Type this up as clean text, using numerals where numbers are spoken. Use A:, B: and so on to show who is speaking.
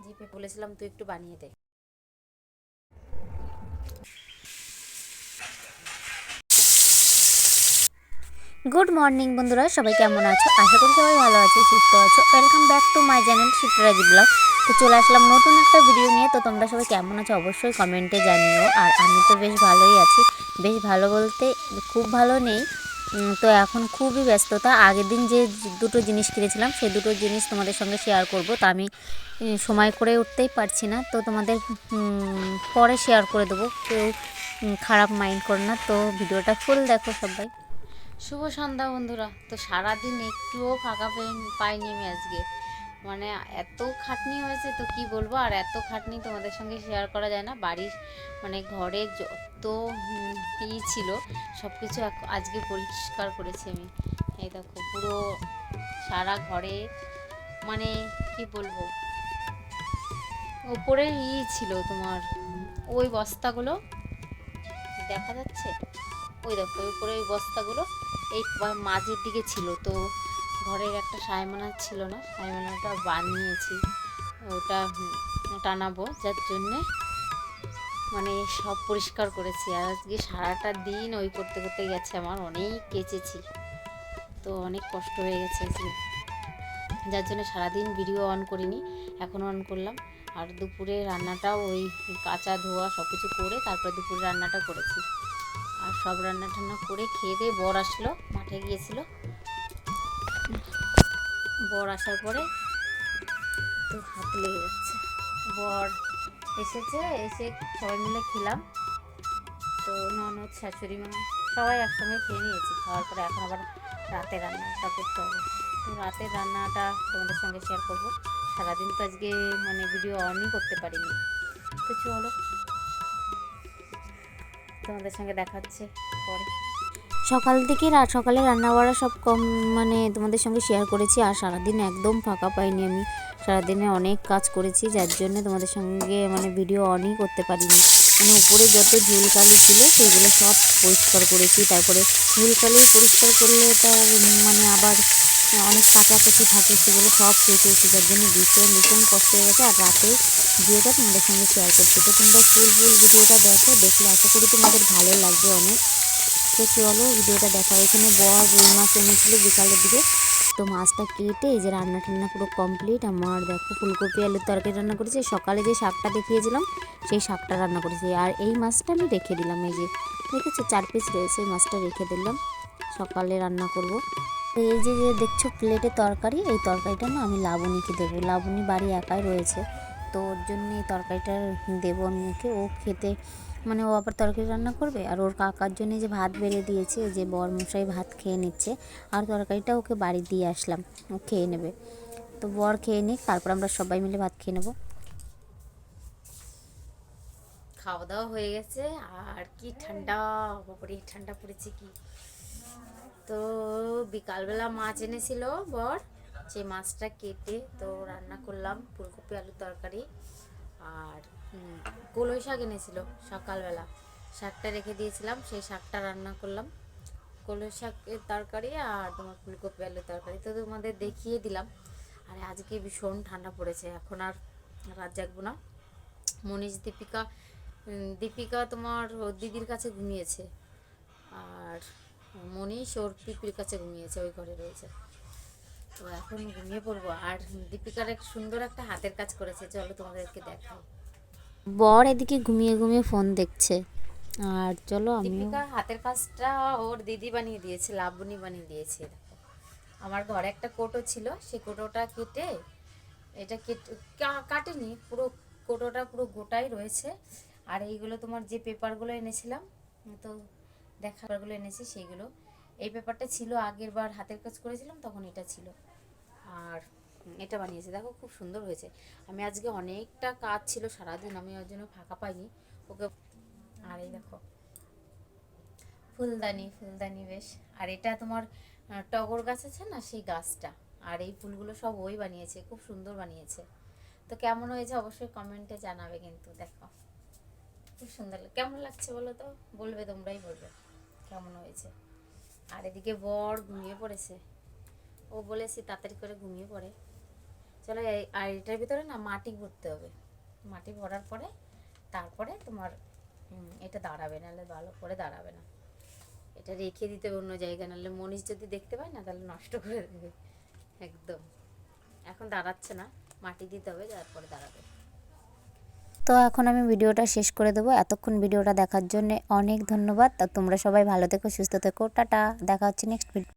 A: জিপে বলেছিলাম তুই একটু বানিয়ে দে। গুড মর্নিং বন্ধুরা, সবাই কেমন আছো? আশা করি সবাই ভালো আছো, সুস্থ আছো। Welcome back to my channel Shipraji blog. তো চলে আসলাম নতুন একটা ভিডিও নিয়ে। তো তোমরা সবাই কেমন আছো অবশ্যই কমেন্টে জানিও। আর আমি তো বেশ ভালোই আছি। বেশ ভালো বলতে খুব ভালো নেই। তো এখন খুবই ব্যস্ততা। আগের দিন যে দুটো জিনিস কিনেছিলাম সেই দুটো জিনিস তোমাদের সঙ্গে শেয়ার করব। তো আমি সময় করে উঠতেই পারছি না, তো তোমাদের পরে শেয়ার করে দেবো। কেউ খারাপ মাইন্ড করো না। তো ভিডিওটা ফুল দেখো সবাই। শুভ সন্ধ্যা বন্ধুরা। তো সারাদিন একটুও ফাঁকা পাইনি আমি আজকে। মানে এত খাটনি হয়েছে তো কি বলবো। আর এত খাটনি তোমাদের সঙ্গে শেয়ার করা যায় না। বাড়ির মানে ঘরে যত ছিল সব কিছু আজকে পরিষ্কার করেছি আমি। এই দেখো পুরো সারা ঘরে মানে কি বলবো, ওপরে ছিল তোমার ওই বস্তাগুলো দেখা যাচ্ছে, ওই দেখো উপরে ওই বস্তাগুলো এই মাঝের দিকে ছিল। তো ঘরের একটা সাইমানা ছিল না, সাইমানাটা বানিয়েছি, ওটা টানাবো, যার জন্যে মানে সব পরিষ্কার করেছি। আর আজকে সারাটা দিন ওই করতে করতে গেছে আমার, অনেক কেচেছি, তো অনেক কষ্ট হয়ে গেছে আজকে, যার জন্য সারাদিন ভিডিও অন করিনি, এখন অন করলাম। আর দুপুরে রান্নাটাও ওই কাঁচা ধোয়া সব কিছু করে তারপরে দুপুরে রান্নাটা করেছি। আর সব রান্না টান্না করে খেয়ে দিয়ে বর আসলো, মাঠে গিয়েছিল। বর আসার পরে তো হাত লেগে যাচ্ছে। বর এসেছে, এসে সবাই মিলে খেলাম। তো ননদ শাশুড়ি মা সবাই একসঙ্গে খেয়ে নিয়েছি। খাওয়ার পরে এখন আবার রাতে রান্নাটা করতে হবে। তো রাতের রান্নাটা তোমাদের সঙ্গে শেয়ার করবো। সারাদিন তো আজকে মানে ভিডিও অনই করতে পারিনি। তো চলো তোমাদের সঙ্গে দেখা হচ্ছে পরে। সকাল থেকে সকালে রান্না বাড়া সব মানে তোমাদের সঙ্গে শেয়ার করেছি। আর সারাদিন একদম ফাঁকা পাইনি আমি, সারাদিনে অনেক কাজ করেছি, যার জন্য তোমাদের সঙ্গে মানে ভিডিও অনই করতে পারিনি। মানে উপরে যত ঝুলকালি ছিল সেইগুলো সব পরিষ্কার করেছি। তারপরে ঝুলকালি পরিষ্কার করলে তার মানে আবার অনেক কাচাকুচি থাকে, সেগুলো সব কেটেছি, যার জন্য ভীষণ ভীষণ কষ্ট হয়ে গেছে। আর রাতে ভিডিওটা তোমাদের সঙ্গে শেয়ার করছি। তো তোমরা ফুল ভিডিওটা দেখো, দেখলে আশা করি তোমাদের ভালো লাগবে অনেক। তো চলো ভিডিওটা দেখা। এখানে বর রুই মাছ এনেছিল বিকালের দিকে। তো মাছটা কেটে এই যে রান্না টান্না পুরো কমপ্লিট আমার। দেখো ফুলকপি আলুর তরকারি রান্না করেছি, সকালে যে শাকটা দেখিয়েছিলাম সেই শাকটা রান্না করেছি। আর এই মাছটা আমি রেখে দিলাম, এই যে দেখেছো 4 পিস রয়েছে, এই মাছটা রেখে দিলাম, সকালে রান্না করব। এই যে যে দেখছো প্লেটে তরকারি, এই তরকারিটা না আমি লাবণীকে দেবো। লাবণী বাড়ি একাই রয়েছে, তো ওর জন্য এই তরকারিটা দেবো আমি ওকে। ও খেতে মানে ও আবার তরকারি রান্না করবে। আর ওর কাকার জন্য যে ভাত বেড়ে দিয়েছে, যে বরমশাই ভাত খেয়ে নিচ্ছে, আর তরকারিটা ওকে বাড়ি দিয়ে আসলাম, ও খেয়ে নেবে। তো বর খেয়ে নিক, তারপর আমরা সবাই মিলে ভাত খেয়ে নেবো। খাওয়া দাওয়া হয়ে গেছে। আর কি ঠান্ডা, বাপরে ঠান্ডা পড়েছে কি। তো বিকালবেলা মাছ এনেছিল বর, সেই মাছটা কেটে তো রান্না করলাম ফুলকপি আলুর তরকারি। আর কলই শাক এনেছিল সকালবেলা, শাকটা রেখে দিয়েছিলাম, সেই শাকটা রান্না করলাম, কলই শাকের তরকারি আর তোমার ফুলকপি আলুর তরকারি। তো তোমাদের দেখিয়ে দিলাম। আর আজকে ভীষণ ঠান্ডা পড়েছে, এখন আর রাত জাগবো না। মনীষ দীপিকা তোমার ওর দিদির কাছে ঘুমিয়েছে। আর মনীষ ওর পিপির কাছে ঘুমিয়েছে, ওই ঘরে রয়েছে। তো এখন ঘুমিয়ে পড়বো। আর দীপিকার এক সুন্দর একটা হাতের কাজ করেছে, চলো তোমাদেরকে দেখাই। বর এদিকে ঘুমিয়ে ঘুমিয়ে ফোন দেখছে। আর চলো দীপিকার হাতের কাজটা ওর দিদি বানিয়ে দিয়েছে, লাবণী বানিয়ে দিয়েছে। দেখো আমার ঘরে একটা কোটো ছিল, সেই কোটোটা কেটে এটা কাটেনি, পুরো কোটোটা পুরো গোটাই রয়েছে। আর এইগুলো তোমার যে পেপারগুলো এনেছিলাম, তো পেপারগুলো এনেছি সেইগুলো, এই পেপারটা ছিল আগের বার হাতের কাজ করেছিলাম তখন এটা ছিল। আর এটা বানিয়েছে, দেখো খুব সুন্দর হয়েছে। আমি আজকে অনেকটা কাজ ছিল সারাদিন, আমি ওর জন্য ফাঁকা পাইনি ওকে। আর এই দেখো ফুলদানি বেশ। আর এটা তোমার টগর গাছ আছে না, সেই গাছটা। আর এই ফুলগুলো সব ওই বানিয়েছে, খুব সুন্দর বানিয়েছে। তো কেমন হয়েছে অবশ্যই কমেন্টে জানাবে কিন্তু। দেখো খুব সুন্দর, কেমন লাগছে বলো তো, বলবে, তোমরাই বলবে কেমন হয়েছে। আর এদিকে বর ঘুমিয়ে পড়েছে, ও বলেছে তাড়াতাড়ি করে ঘুমিয়ে পড়ে। চলো আর এটার ভিতরে না মাটি ভরতে হবে, মাটি ভরার পরে তারপরে তোমার এটা দাঁড়াবে, নাহলে ভালো করে দাঁড়াবে না। এটা রেখে দিতে হবে অন্য জায়গায়, নাহলে মনীষ যদি দেখতে পায় না তাহলে নষ্ট করে দেবে একদম। এখন দাঁড়াচ্ছে না, মাটি দিতে হবে তারপরে দাঁড়াবে।
B: তো এখন আমি ভিডিওটা শেষ করে দেবো। এতক্ষণ ভিডিওটা দেখার জন্য অনেক ধন্যবাদ। তা তোমরা সবাই ভালো থেকো, সুস্থ থেকো, টাটা। দেখা হচ্ছে নেক্সট ভিডিও।